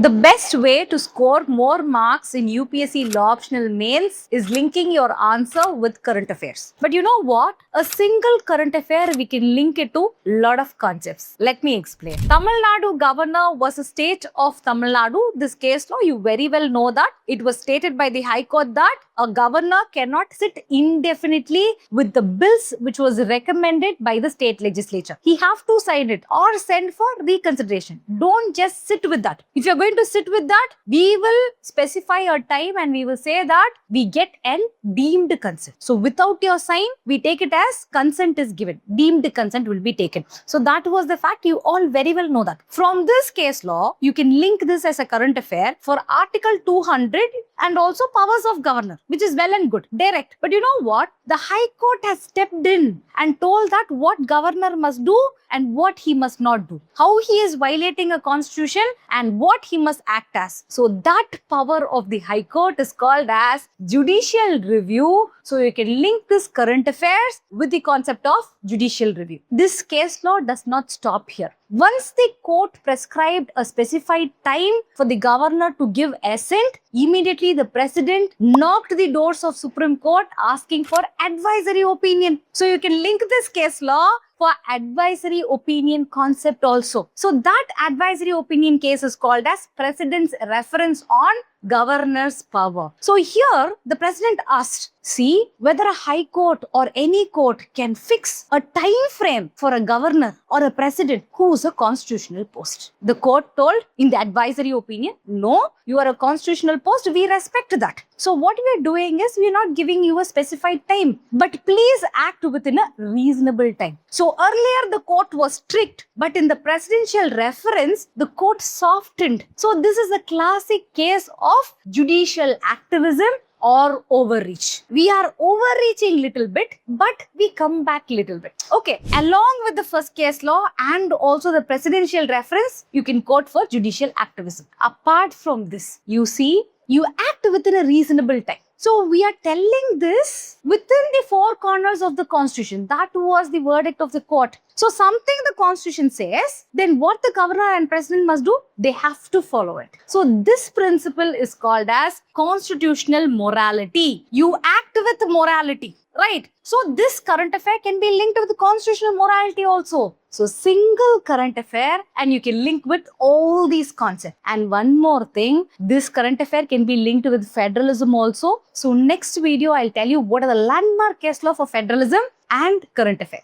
The best way to score more marks in UPSC law optional mains is linking your answer with current affairs. But you know what? A single current affair, we can link it to a lot of concepts. Let me explain. Tamil Nadu governor was a state of Tamil Nadu. This case law, you very well know that. It was stated by the High Court that a governor cannot sit indefinitely with the bills which was recommended by the state legislature. He have to sign it or send for reconsideration. Don't just sit with that. If you're going to sit with that, we will specify a time and we will say that we get an deemed consent. So without your sign, we take it as consent is given. Deemed consent will be taken. So that was the fact. You all very well know that. From this case law, you can link this as a current affair for Article 200 and also powers of governor, which is well and good, direct. But you know what? The High Court has stepped in and told that what governor must do and what he must not do, how he is violating a constitution and what he must act as. So that power of the High Court is called as judicial review. So you can link this current affairs with the concept of judicial review. This case law does not stop here. Once the court prescribed a specified time for the governor to give assent, immediately the president knocked the doors of Supreme Court asking for advisory opinion. So you can link this case law for advisory opinion concept also. So that advisory opinion case is called as President's reference on governor's power. So here the president asked, see whether a high court or any court can fix a time frame for a governor or a president who is a constitutional post. The court told in the advisory opinion, no, you are a constitutional post, we respect that. So what we are doing is we are not giving you a specified time, but please act within a reasonable time. So earlier the court was strict, but in the presidential reference, the court softened. So this is a classic case of judicial activism or overreach. We are overreaching little bit, but we come back little bit. Okay, along with the first case law and also the presidential reference, you can quote for judicial activism. Apart from this, you see, you act within a reasonable time. So we are telling this within the four corners of the constitution. That was the verdict of the court. So something the constitution says, then what the governor and president must do? They have to follow it. So this principle is called as constitutional morality. You act with morality, right? So this current affair can be linked with the constitutional morality also. So single current affair and you can link with all these concepts. And one more thing, this current affair can be linked with federalism also. So next video, I'll tell you what are the landmark case law for federalism and current affair.